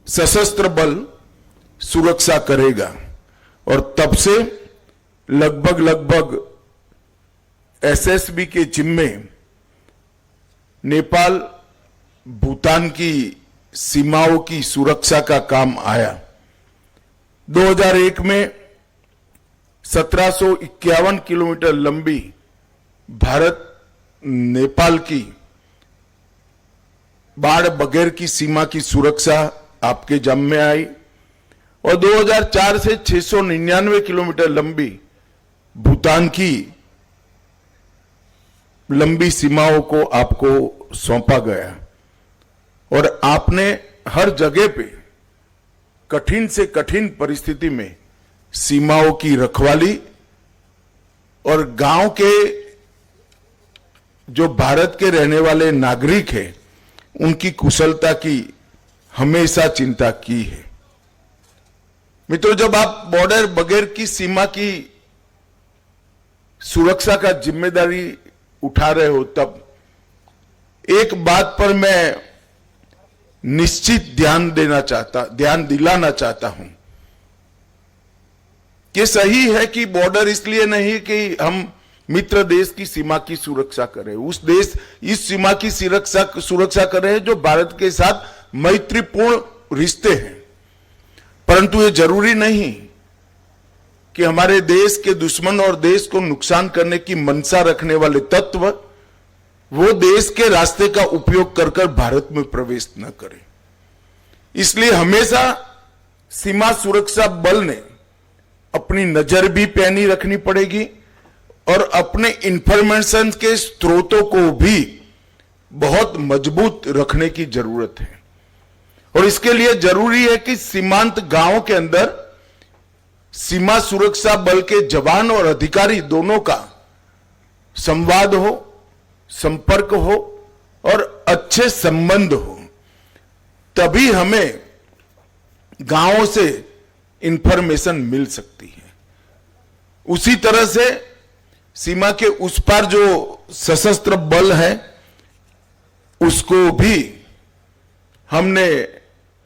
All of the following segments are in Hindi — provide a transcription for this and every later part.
सशस्त्र बल सुरक्षा करेगा। और तब से लगभग एसएसबी के जिम्मे नेपाल भूटान की सीमाओं की सुरक्षा का काम आया। 2001 में 1751 किलोमीटर लंबी भारत नेपाल की बाढ़ बगैर की सीमा की सुरक्षा आपके जिम्मे आई और 2004 से 699 किलोमीटर लंबी भूटान की लंबी सीमाओं को आपको सौंपा गया और आपने हर जगह पे कठिन से कठिन परिस्थिति में सीमाओं की रखवाली और गांव के जो भारत के रहने वाले नागरिक हैं उनकी कुशलता की हमेशा चिंता की है। मित्रों, जब आप बॉर्डर बगैर की सीमा की सुरक्षा का जिम्मेदारी उठा रहे हो तब एक बात पर मैं निश्चित ध्यान दिलाना चाहता हूं कि सही है कि बॉर्डर इसलिए नहीं कि हम मित्र देश की सीमा की सुरक्षा करें, उस देश इस सीमा की सुरक्षा करें जो भारत के साथ मैत्रीपूर्ण रिश्ते हैं, परंतु ये जरूरी नहीं कि हमारे देश के दुश्मन और देश को नुकसान करने की मंशा रखने वाले तत्व वो देश के रास्ते का उपयोग कर भारत में प्रवेश न करें। इसलिए हमेशा सीमा सुरक्षा बल ने अपनी नजर भी पैनी रखनी पड़ेगी और अपने इंफॉर्मेशन के स्रोतों को भी बहुत मजबूत रखने की जरूरत है। और इसके लिए जरूरी है कि सीमांत गांवों के अंदर सीमा सुरक्षा बल के जवान और अधिकारी दोनों का संवाद हो, संपर्क हो और अच्छे संबंध हो, तभी हमें गांवों से इंफॉर्मेशन मिल सकती है। उसी तरह से सीमा के उस पार जो सशस्त्र बल है उसको भी हमने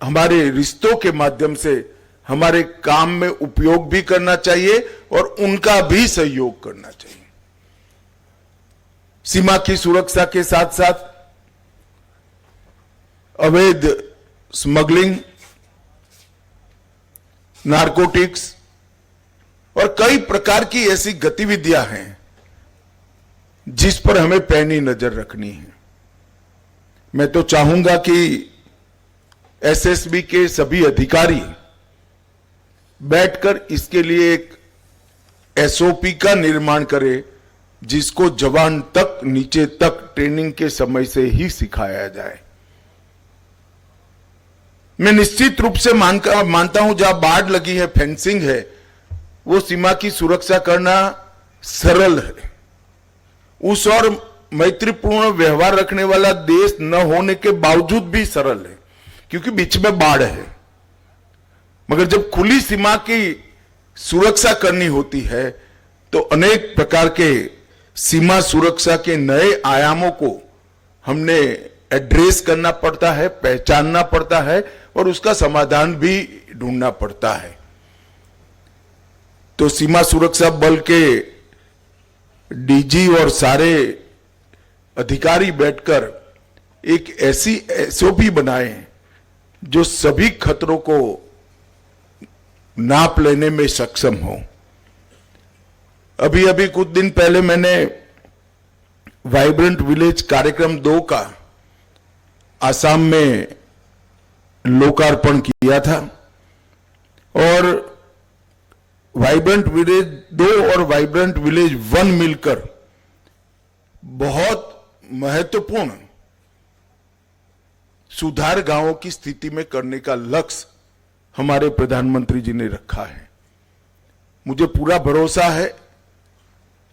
हमारे रिश्तों के माध्यम से हमारे काम में उपयोग भी करना चाहिए और उनका भी सहयोग करना चाहिए। सीमा की सुरक्षा के साथ साथ अवैध स्मगलिंग, नारकोटिक्स और कई प्रकार की ऐसी गतिविधियां हैं जिस पर हमें पैनी नजर रखनी है। मैं तो चाहूंगा कि एसएसबी के सभी अधिकारी बैठकर इसके लिए एक एसओपी का निर्माण करें जिसको जवान तक नीचे तक ट्रेनिंग के समय से ही सिखाया जाए। मैं निश्चित रूप से मानता हूं जहां बाढ़ लगी है, फेंसिंग है, वो सीमा की सुरक्षा करना सरल है। उस और मैत्रीपूर्ण व्यवहार रखने वाला देश न होने के बावजूद भी सरल है क्योंकि बीच में बाढ़ है। मगर जब खुली सीमा की सुरक्षा करनी होती है तो अनेक प्रकार के सीमा सुरक्षा के नए आयामों को हमने एड्रेस करना पड़ता है, पहचानना पड़ता है और उसका समाधान भी ढूंढना पड़ता है। तो सीमा सुरक्षा बल के डीजी और सारे अधिकारी बैठकर एक ऐसी एसओपी बनाए जो सभी खतरों को नाप लेने में सक्षम हो। अभी कुछ दिन पहले मैंने वाइब्रेंट विलेज कार्यक्रम 2 का आसाम में लोकार्पण किया था और वाइब्रेंट विलेज 2 और वाइब्रेंट विलेज 1 मिलकर बहुत महत्वपूर्ण सुधार गांवों की स्थिति में करने का लक्ष्य हमारे प्रधानमंत्री जी ने रखा है। मुझे पूरा भरोसा है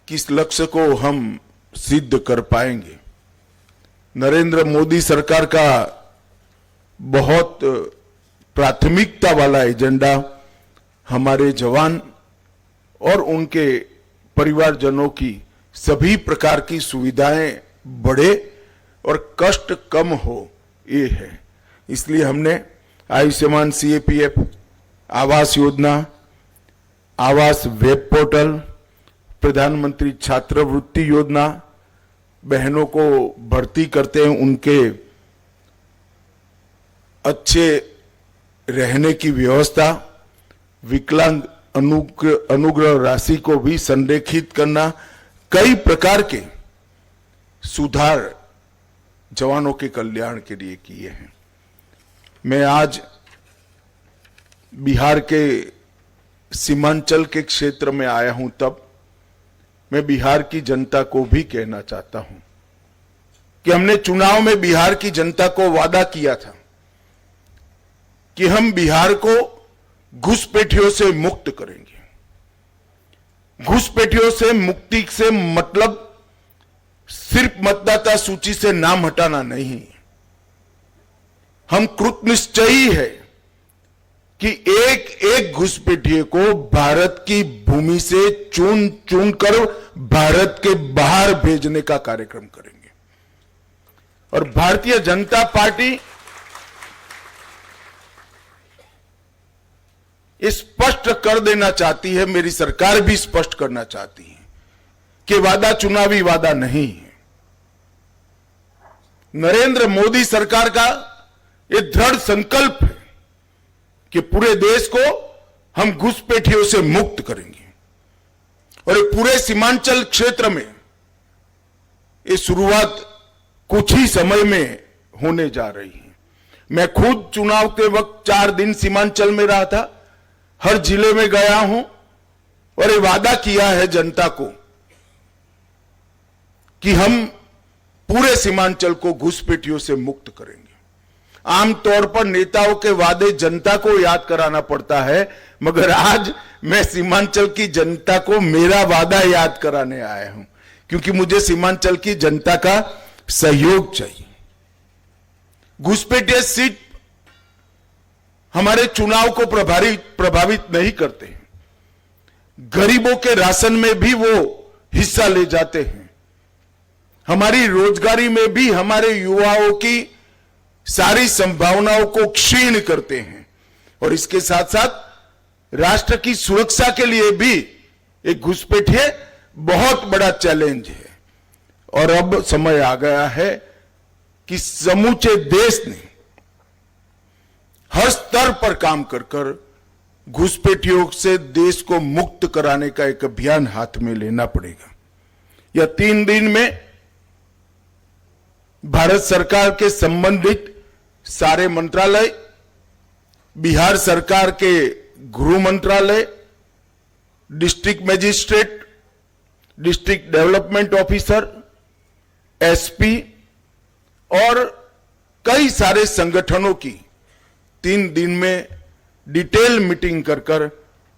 कि इस लक्ष्य को हम सिद्ध कर पाएंगे। नरेंद्र मोदी सरकार का बहुत प्राथमिकता वाला एजेंडा हमारे जवान और उनके परिवारजनों की सभी प्रकार की सुविधाएं बढ़े और कष्ट कम हो, ये है। इसलिए हमने आयुष्मान CAPF, आवास योजना, आवास वेब पोर्टल, प्रधानमंत्री छात्रवृत्ति योजना, बहनों को भर्ती करते हैं उनके अच्छे रहने की व्यवस्था, विकलांग अनुग्रह राशि को भी संरेखित करना, कई प्रकार के सुधार जवानों के कल्याण के लिए किए हैं। मैं आज बिहार के सीमांचल के क्षेत्र में आया हूं, तब मैं बिहार की जनता को भी कहना चाहता हूं कि हमने चुनाव में बिहार की जनता को वादा किया था कि हम बिहार को घुसपैठियों से मुक्त करेंगे। घुसपैठियों से मुक्ति से मतलब सिर्फ मतदाता सूची से नाम हटाना नहीं, हम कृतनिश्चयी है कि एक एक घुसपैठिए को भारत की भूमि से चुन चुन कर भारत के बाहर भेजने का कार्यक्रम करेंगे। और भारतीय जनता पार्टी स्पष्ट कर देना चाहती है, मेरी सरकार भी स्पष्ट करना चाहती है कि वादा चुनावी वादा नहीं है। नरेंद्र मोदी सरकार का यह दृढ़ संकल्प है कि पूरे देश को हम घुसपैठियों से मुक्त करेंगे। और ये पूरे सीमांचल क्षेत्र में ये शुरुआत कुछ ही समय में होने जा रही है। मैं खुद चुनाव के वक्त 4 दिन सीमांचल में रहा था, हर जिले में गया हूं और ये वादा किया है जनता को कि हम पूरे सीमांचल को घुसपैठियों से मुक्त करेंगे। आमतौर पर नेताओं के वादे जनता को याद कराना पड़ता है, मगर आज मैं सीमांचल की जनता को मेरा वादा याद कराने आया हूं, क्योंकि मुझे सीमांचल की जनता का सहयोग चाहिए। घुसपैठिया सीट हमारे चुनाव को प्रभावित नहीं करते हैं। गरीबों के राशन में भी वो हिस्सा ले जाते हैं। हमारी रोजगारी में भी हमारे युवाओं की सारी संभावनाओं को क्षीण करते हैं। और इसके साथ साथ राष्ट्र की सुरक्षा के लिए भी एक घुसपैठिए बहुत बड़ा चैलेंज है। और अब समय आ गया है कि समूचे देश ने हर स्तर पर काम कर कर घुसपैठियों से देश को मुक्त कराने का एक अभियान हाथ में लेना पड़ेगा। यह 3 दिन में भारत सरकार के संबंधित सारे मंत्रालय, बिहार सरकार के गृह मंत्रालय, district magistrate, district development officer, SP और कई सारे संगठनों की 3 दिन में डिटेल मीटिंग कर कर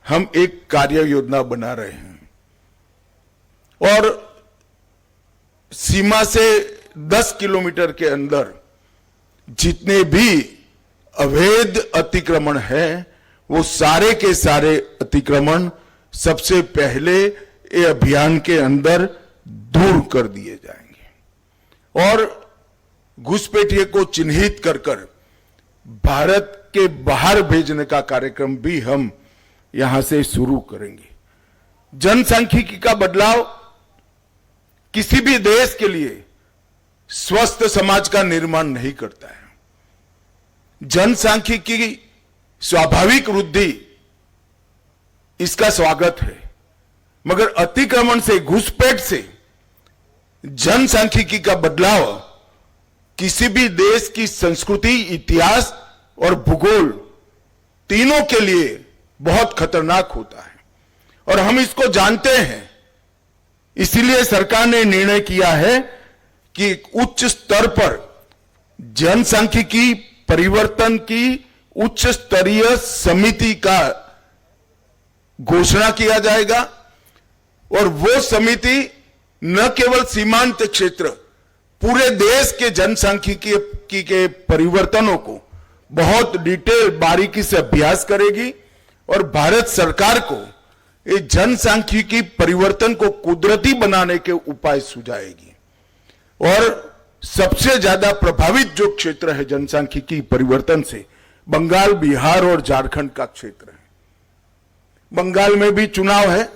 हम एक कार्य योजना बना रहे हैं। और सीमा से 10 किलोमीटर के अंदर जितने भी अवैध अतिक्रमण हैं, वो सारे के सारे अतिक्रमण सबसे पहले ये अभियान के अंदर दूर कर दिए जाएंगे। और घुसपैठिए को चिन्हित कर कर भारत के बाहर भेजने का कार्यक्रम भी हम यहां से शुरू करेंगे। जनसांख्यिकी का बदलाव किसी भी देश के लिए स्वस्थ समाज का निर्माण नहीं करता है। जनसांख्यिकी की स्वाभाविक वृद्धि इसका स्वागत है, मगर अतिक्रमण से, घुसपैठ से जनसांख्यिकी का बदलाव किसी भी देश की संस्कृति, इतिहास और भूगोल तीनों के लिए बहुत खतरनाक होता है। और हम इसको जानते हैं, इसीलिए सरकार ने निर्णय किया है कि उच्च स्तर पर जनसांख्यिकी परिवर्तन की उच्च स्तरीय समिति का घोषणा किया जाएगा। और वो समिति न केवल सीमांत क्षेत्र, पूरे देश के जनसांख्यिकी के परिवर्तनों को बहुत डिटेल बारीकी से अभ्यास करेगी और भारत सरकार को इस जनसांख्यिकी परिवर्तन को कुदरती बनाने के उपाय सुझाएगी। और सबसे ज्यादा प्रभावित जो क्षेत्र है जनसांख्यिकी परिवर्तन से, बंगाल, बिहार और झारखंड का क्षेत्र है। बंगाल में भी चुनाव है।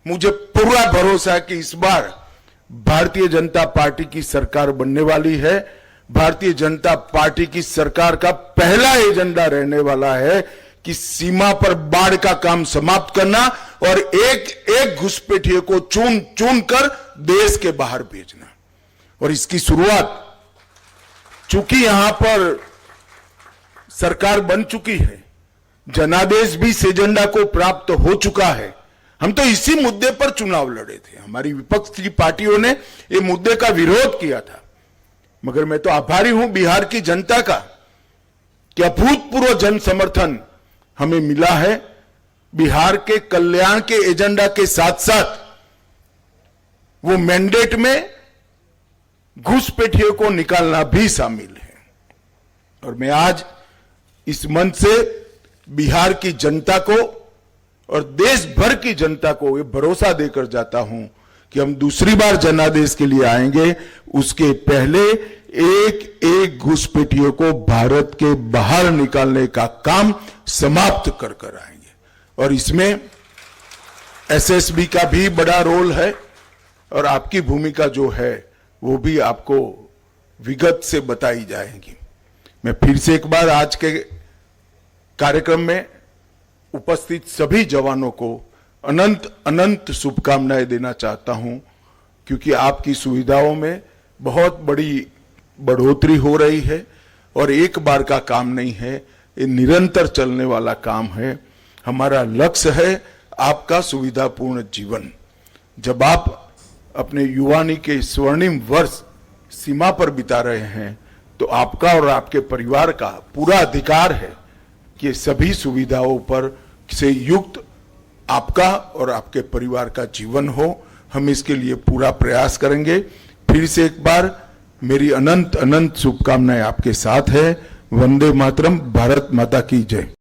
मुझे पूरा भरोसा है कि इस बार भारतीय जनता पार्टी की सरकार बनने वाली है। भारतीय जनता पार्टी की सरकार का पहला एजेंडा रहने वाला है कि सीमा पर बाढ़ का काम समाप्त करना और एक एक घुसपैठिए को चुन चुन कर देश के बाहर भेजना। और इसकी शुरुआत, चूंकि यहां पर सरकार बन चुकी है, जनादेश भी इस एजेंडा को प्राप्त हो चुका है। हम तो इसी मुद्दे पर चुनाव लड़े थे। हमारी विपक्ष की पार्टियों ने ये मुद्दे का विरोध किया था, मगर मैं तो आभारी हूं बिहार की जनता का कि अभूतपूर्व जन समर्थन हमें मिला है। बिहार के कल्याण के एजेंडा के साथ साथ वो मैंडेट में घुसपैठियों को निकालना भी शामिल है। और मैं आज इस मंच से बिहार की जनता को और देश भर की जनता को ये भरोसा देकर जाता हूं कि हम दूसरी बार जनादेश के लिए आएंगे, उसके पहले एक एक घुसपैठियों को भारत के बाहर निकालने का काम समाप्त कर कर आएंगे। और इसमें एसएसबी का भी बड़ा रोल है और आपकी भूमिका जो है वो भी आपको विगत से बताई जाएगी। मैं फिर से एक बार आज के कार्यक्रम में उपस्थित सभी जवानों को अनंत अनंत शुभकामनाएं देना चाहता हूं, क्योंकि आपकी सुविधाओं में बहुत बड़ी बढ़ोतरी हो रही है और एक बार का काम नहीं है, ये निरंतर चलने वाला काम है। हमारा लक्ष्य है आपका सुविधापूर्ण जीवन। जब आप अपने युवानी के स्वर्णिम वर्ष सीमा पर बिता रहे हैं तो आपका और आपके परिवार का पूरा अधिकार है कि सभी सुविधाओं पर से युक्त आपका और आपके परिवार का जीवन हो। हम इसके लिए पूरा प्रयास करेंगे। फिर से एक बार मेरी अनंत अनंत शुभकामनाएं आपके साथ है। वंदे मातरम। भारत माता की जय।